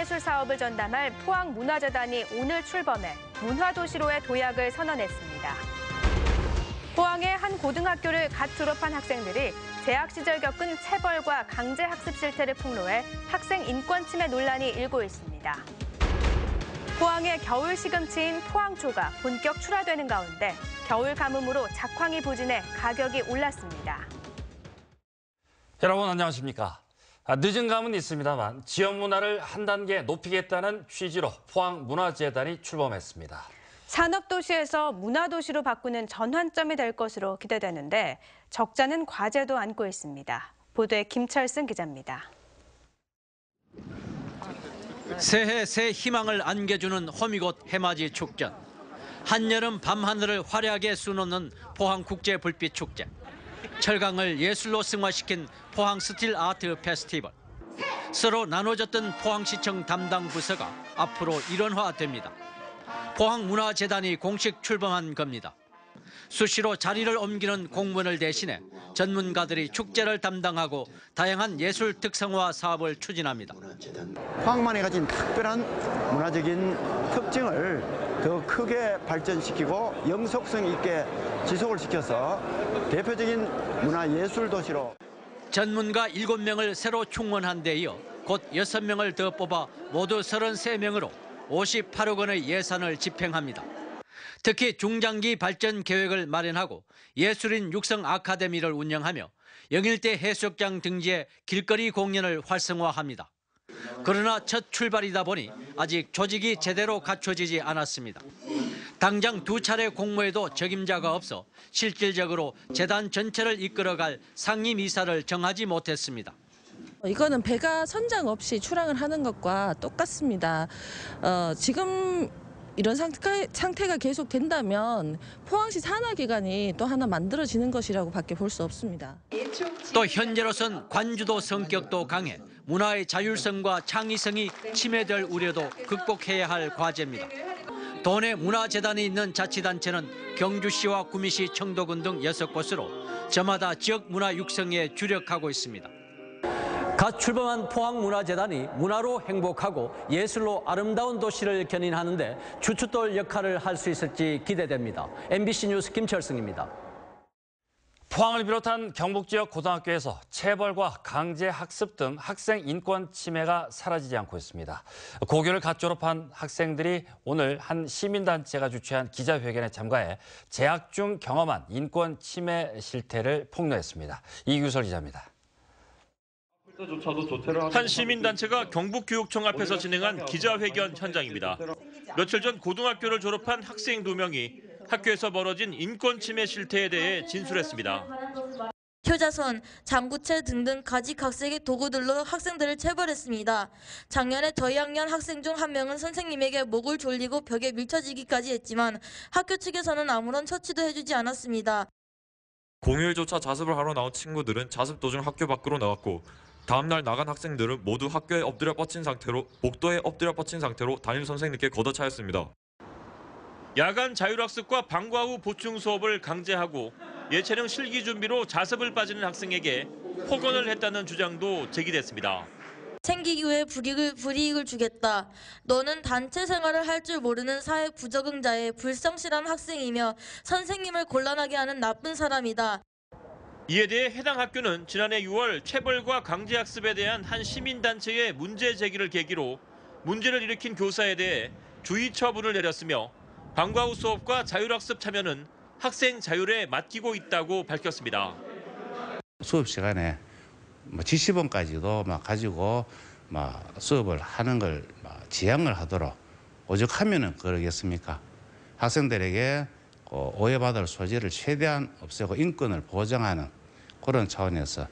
문화예술 사업을 전담할 포항문화재단이 오늘 출범해 문화도시로의 도약을 선언했습니다. 포항의 한 고등학교를 갓 졸업한 학생들이 재학 시절 겪은 체벌과 강제 학습 실태를 폭로해 학생 인권 침해 논란이 일고 있습니다. 포항의 겨울 시금치인 포항초가 본격 출하되는 가운데 겨울 가뭄으로 작황이 부진해 가격이 올랐습니다. 여러분 안녕하십니까? 늦은 감은 있습니다만 지역 문화를 한 단계 높이겠다는 취지로 포항문화재단이 출범했습니다. 산업도시에서 문화도시로 바꾸는 전환점이 될 것으로 기대되는데 적잖은 과제도 안고 있습니다. 보도에 김철승 기자입니다. 새해 새 희망을 안겨주는 호미곶 해맞이 축전. 한여름 밤하늘을 화려하게 수놓는 포항국제불빛축제. 철강을 예술로 승화시킨 포항 스틸 아트 페스티벌. 서로 나눠졌던 포항시청 담당 부서가 앞으로 일원화됩니다. 포항문화재단이 공식 출범한 겁니다. 수시로 자리를 옮기는 공무원을 대신해 전문가들이 축제를 담당하고 다양한 예술 특성화 사업을 추진합니다. 포항만이 가진 특별한 문화적인 특징을 더 크게 발전시키고 영속성 있게 지속을 시켜서 대표적인 문화예술 도시로. 전문가 7명을 새로 충원한 데 이어 곧 6명을 더 뽑아 모두 33명으로 58억 원의 예산을 집행합니다. 특히 중장기 발전 계획을 마련하고 예술인 육성 아카데미를 운영하며 영일대 해수욕장 등지에 길거리 공연을 활성화합니다. 그러나 첫 출발이다 보니 아직 조직이 제대로 갖춰지지 않았습니다. 당장 2차례 공모에도 적임자가 없어 실질적으로 재단 전체를 이끌어갈 상임이사를 정하지 못했습니다. 이거는 배가 선장 없이 출항을 하는 것과 똑같습니다. 지금 이런 상태가 계속 된다면 포항시 산하기관이 또 하나 만들어지는 것이라고 밖에 볼 수 없습니다. 또 현재로선 관주도 성격도 강해 문화의 자율성과 창의성이 침해될 우려도 극복해야 할 과제입니다. 도내 문화재단이 있는 자치단체는 경주시와 구미시, 청도군 등 6곳으로 저마다 지역 문화 육성에 주력하고 있습니다. 갓 출범한 포항문화재단이 문화로 행복하고 예술로 아름다운 도시를 견인하는 데 주춧돌 역할을 할 수 있을지 기대됩니다. MBC 뉴스 김철승입니다. 포항을 비롯한 경북 지역 고등학교에서 체벌과 강제 학습 등 학생 인권 침해가 사라지지 않고 있습니다. 고교를 갓 졸업한 학생들이 오늘 한 시민단체가 주최한 기자회견에 참가해 재학 중 경험한 인권 침해 실태를 폭로했습니다. 이규설 기자입니다. 한 시민단체가 경북교육청 앞에서 진행한 기자회견 현장입니다. 며칠 전 고등학교를 졸업한 학생 2명이 학교에서 벌어진 인권 침해 실태에 대해 진술했습니다. 효자손, 장구채 등등 가지 각색의 도구들로 학생들을 체벌했습니다. 작년에 저희 학년 학생 중 한 명은 선생님에게 목을 졸리고 벽에 밀쳐지기까지 했지만 학교 측에서는 아무런 처치도 해주지 않았습니다. 공휴일조차 자습을 하러 나온 친구들은 자습 도중 학교 밖으로 나갔고 다음 날 나간 학생들은 모두 학교에 엎드려 뻗친 상태로 복도에 엎드려 뻗친 상태로 담임 선생님께 걷어차였습니다. 야간 자율학습과 방과 후 보충 수업을 강제하고 예체능 실기 준비로 자습을 빠지는 학생에게 폭언을 했다는 주장도 제기됐습니다. 생기기 위해 불이익을 주겠다. 너는 단체 생활을 할 줄 모르는 사회 부적응자의 불성실한 학생이며 선생님을 곤란하게 하는 나쁜 사람이다. 이에 대해 해당 학교는 지난해 6월 체벌과 강제학습에 대한 한 시민단체의 문제 제기를 계기로 문제를 일으킨 교사에 대해 주의 처분을 내렸으며 방과 후 수업과 자율학습 참여는 학생 자율에 맡기고 있다고 밝혔습니다. 수업 시간에 지시본까지도 가지고 수업을 하는 걸 지양을 하도록 오죽하면은 그러겠습니까? 학생들에게 오해받을 소지를 최대한 없애고 인권을 보장하는 그런 차원에서.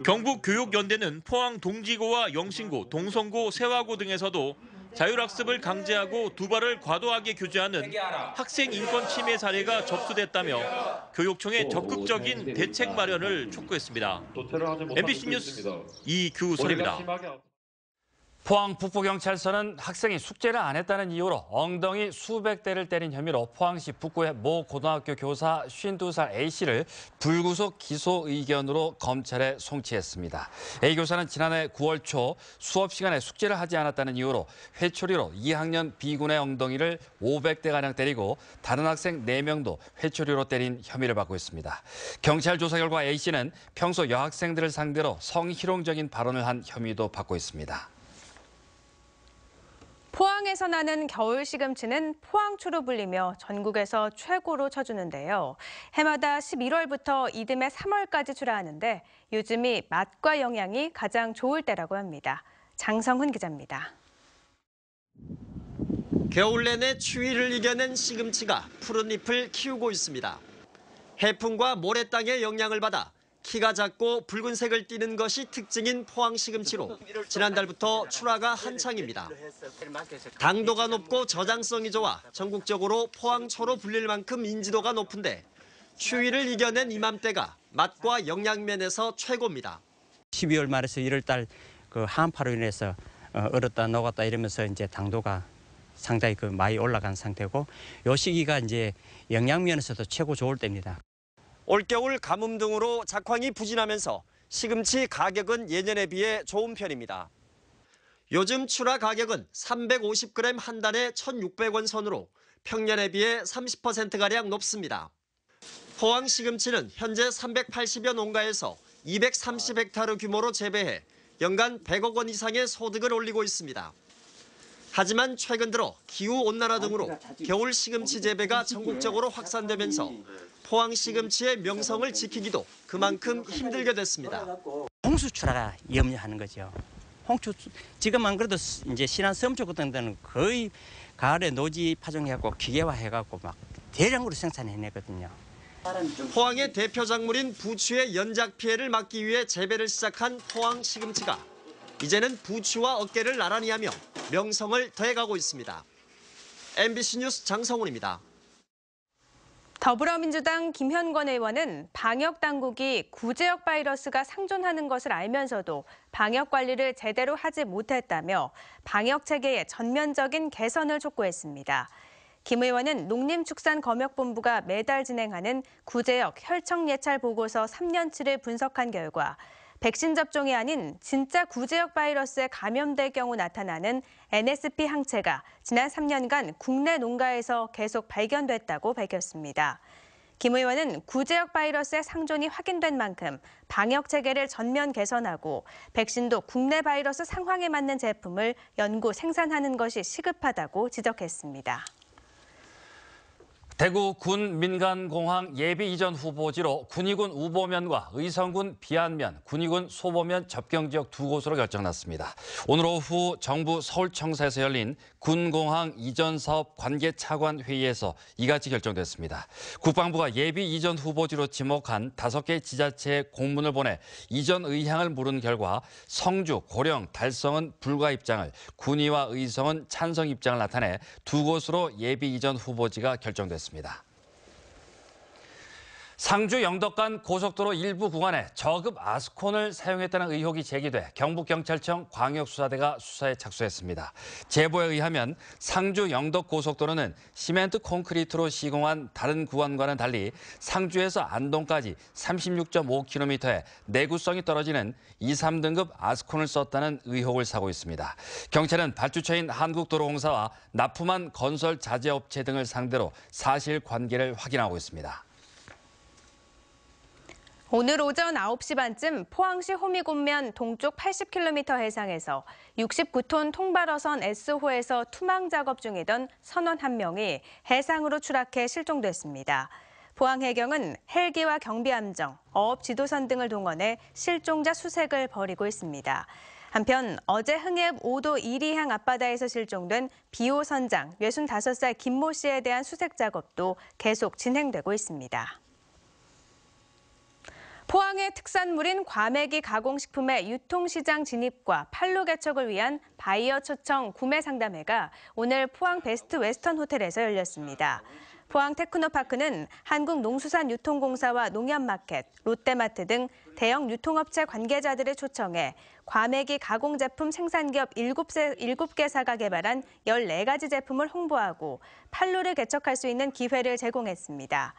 경북교육연대는 포항 동지고와 영신고, 동성고, 세화고 등에서도 자율학습을 강제하고 두발을 과도하게 규제하는 학생 인권 침해 사례가 접수됐다며 교육청의 적극적인 대책 마련을 촉구했습니다. MBC 뉴스 이규설입니다. 포항 북부경찰서는 학생이 숙제를 안 했다는 이유로 엉덩이 수백 대를 때린 혐의로 포항시 북구의 모 고등학교 교사 52살 A씨를 불구속 기소 의견으로 검찰에 송치했습니다. A 교사는 지난해 9월 초 수업 시간에 숙제를 하지 않았다는 이유로 회초리로 2학년 B군의 엉덩이를 500대가량 때리고 다른 학생 4명도 회초리로 때린 혐의를 받고 있습니다. 경찰 조사 결과 A씨는 평소 여학생들을 상대로 성희롱적인 발언을 한 혐의도 받고 있습니다. 포항에서 나는 겨울 시금치는 포항초로 불리며 전국에서 최고로 쳐주는데요. 해마다 11월부터 이듬해 3월까지 출하하는데 요즘이 맛과 영양이 가장 좋을 때라고 합니다. 장성훈 기자입니다. 겨울 내내 추위를 이겨낸 시금치가 푸른 잎을 키우고 있습니다. 해풍과 모래땅의 영향을 받아 키가 작고 붉은색을 띠는 것이 특징인 포항 시금치로 지난달부터 출하가 한창입니다. 당도가 높고 저장성이 좋아 전국적으로 포항초로 불릴 만큼 인지도가 높은데 추위를 이겨낸 이맘때가 맛과 영양면에서 최고입니다. 12월 말에서 1월 달 그 한파로 인해서 얼었다 녹았다 이러면서 이제 당도가 상당히 많이 올라간 상태고 이 시기가 이제 영양면에서도 최고 좋을 때입니다. 올겨울 가뭄 등으로 작황이 부진하면서 시금치 가격은 예년에 비해 좋은 편입니다. 요즘 출하 가격은 350g 한 단에 1,600원 선으로 평년에 비해 30%가량 높습니다. 포항 시금치는 현재 380여 농가에서 230헥타르 규모로 재배해 연간 100억 원 이상의 소득을 올리고 있습니다. 하지만 최근 들어 기후온난화 등으로 겨울 시금치 재배가 전국적으로 확산되면서 포항 시금치의 명성을 지키기도 그만큼 힘들게 됐습니다. 홍수 출하가 염려하는 거죠. 홍수 지금 안 그래도 이제 신안 섬쪽 같은 데는 거의 가을에 노지 파종해갖고 기계화해갖고 막 대량으로 생산해내거든요. 포항의 대표 작물인 부추의 연작 피해를 막기 위해 재배를 시작한 포항 시금치가 이제는 부추와 어깨를 나란히 하며 명성을 더해가고 있습니다. MBC 뉴스 장성훈입니다. 더불어민주당 김현권 의원은 방역당국이 구제역 바이러스가 상존하는 것을 알면서도 방역 관리를 제대로 하지 못했다며 방역체계의 전면적인 개선을 촉구했습니다. 김 의원은 농림축산검역본부가 매달 진행하는 구제역 혈청예찰 보고서 3년치를 분석한 결과 백신 접종이 아닌 진짜 구제역 바이러스에 감염될 경우 나타나는 NSP 항체가 지난 3년간 국내 농가에서 계속 발견됐다고 밝혔습니다. 김 의원은 구제역 바이러스의 상존이 확인된 만큼 방역 체계를 전면 개선하고 백신도 국내 바이러스 상황에 맞는 제품을 연구 생산하는 것이 시급하다고 지적했습니다. 대구 군 민간공항 예비 이전 후보지로 군의군 우보면과 의성군 비안면, 군의군 소보면 접경지역 두 곳으로 결정났습니다. 오늘 오후 정부 서울청사에서 열린 군공항 이전 사업 관계 차관 회의에서 이같이 결정됐습니다. 국방부가 예비 이전 후보지로 지목한 5개 지자체에 공문을 보내 이전 의향을 물은 결과 성주, 고령, 달성은 불가 입장을, 군의와 의성은 찬성 입장을 나타내 두 곳으로 예비 이전 후보지가 결정됐습니다. 상주 영덕간 고속도로 일부 구간에 저급 아스콘을 사용했다는 의혹이 제기돼 경북경찰청 광역수사대가 수사에 착수했습니다. 제보에 의하면 상주 영덕 고속도로는 시멘트 콘크리트로 시공한 다른 구간과는 달리 상주에서 안동까지 36.5km의 내구성이 떨어지는 2, 3등급 아스콘을 썼다는 의혹을 사고 있습니다. 경찰은 발주처인 한국도로공사와 납품한 건설 자재업체 등을 상대로 사실관계를 확인하고 있습니다. 오늘 오전 9시 반쯤 포항시 호미곶면 동쪽 80km 해상에서 69톤 통발어선 S호에서 투망 작업 중이던 선원 1명이 해상으로 추락해 실종됐습니다. 포항해경은 헬기와 경비함정, 어업지도선 등을 동원해 실종자 수색을 벌이고 있습니다. 한편 어제 흥해읍 5도 1리항 앞바다에서 실종된 비호 선장 65살 김모 씨에 대한 수색 작업도 계속 진행되고 있습니다. 포항의 특산물인 과메기 가공식품의 유통시장 진입과 판로 개척을 위한 바이어 초청 구매 상담회가 오늘 포항 베스트 웨스턴 호텔에서 열렸습니다. 포항 테크노파크는 한국농수산유통공사와 농협마켓, 롯데마트 등 대형 유통업체 관계자들을 초청해 과메기 가공제품 생산기업 7개사가 개발한 14가지 제품을 홍보하고 판로를 개척할 수 있는 기회를 제공했습니다.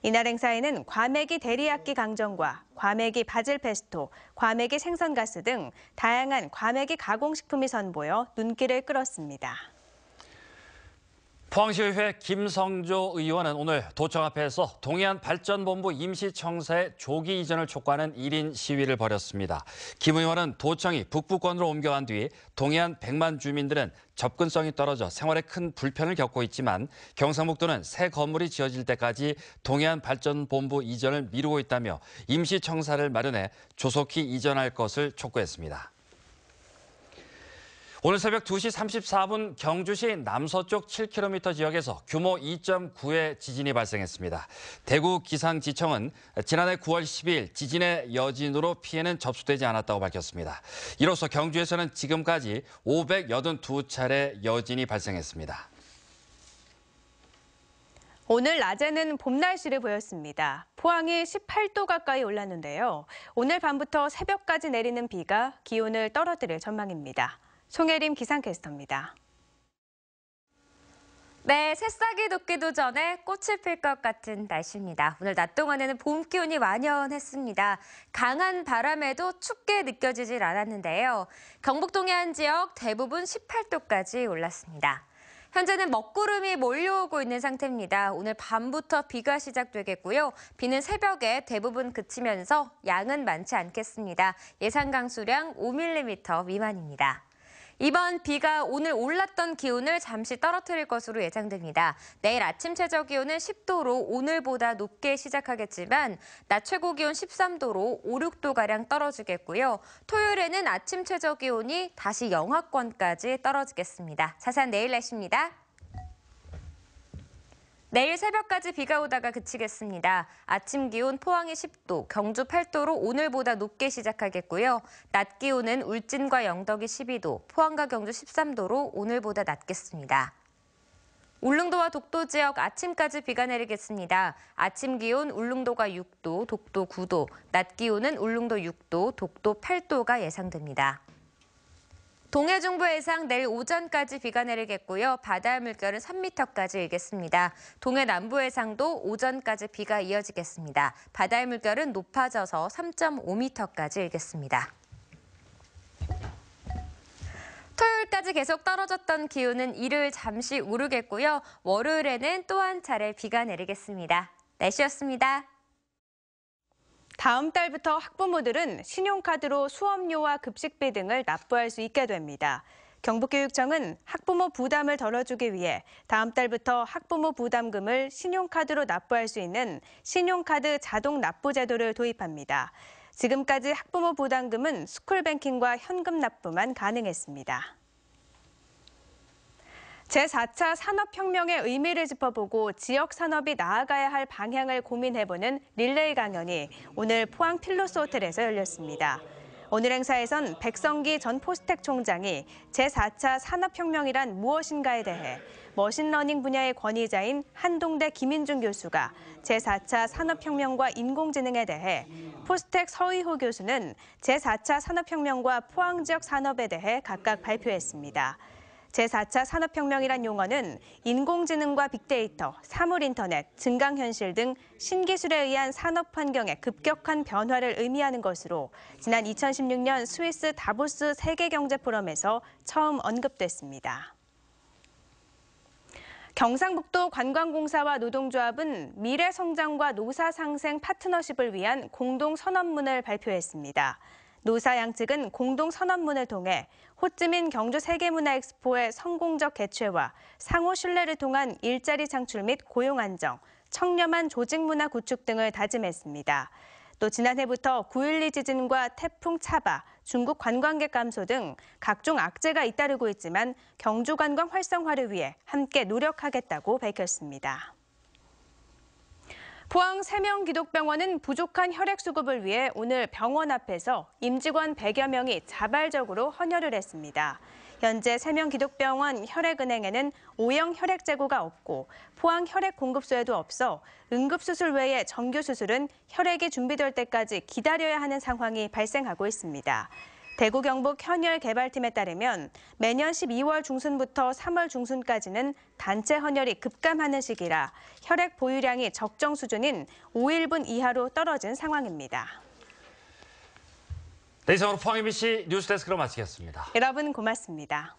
이날 행사에는 과메기 데리야끼 강정과 과메기 바질 페스토, 과메기 생선가스 등 다양한 과메기 가공식품이 선보여 눈길을 끌었습니다. 포항시의회 김성조 의원은 오늘 도청 앞에서 동해안 발전본부 임시청사의 조기 이전을 촉구하는 1인 시위를 벌였습니다. 김 의원은 도청이 북부권으로 옮겨간 뒤 동해안 100만 주민들은 접근성이 떨어져 생활에 큰 불편을 겪고 있지만 경상북도는 새 건물이 지어질 때까지 동해안 발전본부 이전을 미루고 있다며 임시청사를 마련해 조속히 이전할 것을 촉구했습니다. 오늘 새벽 2시 34분 경주시 남서쪽 7km 지역에서 규모 2.9의 지진이 발생했습니다. 대구 기상지청은 지난해 9월 12일 지진의 여진으로 피해는 접수되지 않았다고 밝혔습니다. 이로써 경주에서는 지금까지 582차례 여진이 발생했습니다. 오늘 낮에는 봄 날씨를 보였습니다. 포항이 18도 가까이 올랐는데요. 오늘 밤부터 새벽까지 내리는 비가 기온을 떨어뜨릴 전망입니다. 송혜림 기상캐스터입니다. 네, 새싹이 돋기도 전에 꽃이 필 것 같은 날씨입니다. 오늘 낮 동안에는 봄 기온이 만연했습니다. 강한 바람에도 춥게 느껴지질 않았는데요. 경북 동해안 지역 대부분 18도까지 올랐습니다. 현재는 먹구름이 몰려오고 있는 상태입니다. 오늘 밤부터 비가 시작되겠고요. 비는 새벽에 대부분 그치면서 양은 많지 않겠습니다. 예상 강수량 5mm 미만입니다. 이번 비가 오늘 올랐던 기온을 잠시 떨어뜨릴 것으로 예상됩니다. 내일 아침 최저 기온은 10도로 오늘보다 높게 시작하겠지만 낮 최고 기온 13도로 5, 6도가량 떨어지겠고요. 토요일에는 아침 최저 기온이 다시 영하권까지 떨어지겠습니다. 자세한 내일 날씨입니다. 내일 새벽까지 비가 오다가 그치겠습니다. 아침 기온 포항이 10도, 경주 8도로 오늘보다 높게 시작하겠고요. 낮 기온은 울진과 영덕이 12도, 포항과 경주 13도로 오늘보다 낮겠습니다. 울릉도와 독도 지역 아침까지 비가 내리겠습니다. 아침 기온 울릉도가 6도, 독도 9도, 낮 기온은 울릉도 6도, 독도 8도가 예상됩니다. 동해 중부 해상 내일 오전까지 비가 내리겠고요. 바다 물결은 3m까지 일겠습니다. 동해 남부 해상도 오전까지 비가 이어지겠습니다. 바다의 물결은 높아져서 3.5m까지 일겠습니다. 토요일까지 계속 떨어졌던 기온은 일요일 잠시 오르겠고요. 월요일에는 또 한 차례 비가 내리겠습니다. 날씨였습니다. 다음 달부터 학부모들은 신용카드로 수업료와 급식비 등을 납부할 수 있게 됩니다. 경북교육청은 학부모 부담을 덜어주기 위해 다음 달부터 학부모 부담금을 신용카드로 납부할 수 있는 신용카드 자동 납부 제도를 도입합니다. 지금까지 학부모 부담금은 스쿨뱅킹과 현금 납부만 가능했습니다. 제4차 산업혁명의 의미를 짚어보고 지역 산업이 나아가야 할 방향을 고민해보는 릴레이 강연이 오늘 포항 필로스 호텔에서 열렸습니다. 오늘 행사에선 백성기 전 포스텍 총장이 제4차 산업혁명이란 무엇인가에 대해 머신러닝 분야의 권위자인 한동대 김인중 교수가 제4차 산업혁명과 인공지능에 대해 포스텍 서의호 교수는 제4차 산업혁명과 포항 지역 산업에 대해 각각 발표했습니다. 제4차 산업혁명이란 용어는 인공지능과 빅데이터, 사물인터넷, 증강현실 등 신기술에 의한 산업 환경의 급격한 변화를 의미하는 것으로 지난 2016년 스위스 다보스 세계경제포럼에서 처음 언급됐습니다. 경상북도 관광공사와 노동조합은 미래성장과 노사상생 파트너십을 위한 공동선언문을 발표했습니다. 노사 양측은 공동선언문을 통해 호찌민 경주 세계문화엑스포의 성공적 개최와 상호 신뢰를 통한 일자리 창출 및 고용 안정, 청렴한 조직문화 구축 등을 다짐했습니다. 또 지난해부터 9.12 지진과 태풍 차바, 중국 관광객 감소 등 각종 악재가 잇따르고 있지만 경주 관광 활성화를 위해 함께 노력하겠다고 밝혔습니다. 포항 세명기독병원은 부족한 혈액 수급을 위해 오늘 병원 앞에서 임직원 100여 명이 자발적으로 헌혈을 했습니다. 현재 세명기독병원 혈액은행에는 O형 혈액 재고가 없고 포항 혈액 공급소에도 없어 응급수술 외에 정규수술은 혈액이 준비될 때까지 기다려야 하는 상황이 발생하고 있습니다. 대구 경북 헌혈개발팀에 따르면 매년 12월 중순부터 3월 중순까지는 단체 헌혈이 급감하는 시기라 혈액 보유량이 적정 수준인 5일분 이하로 떨어진 상황입니다. 네, 이상으로 포항 MBC 뉴스데스크로 마치겠습니다. 여러분 고맙습니다.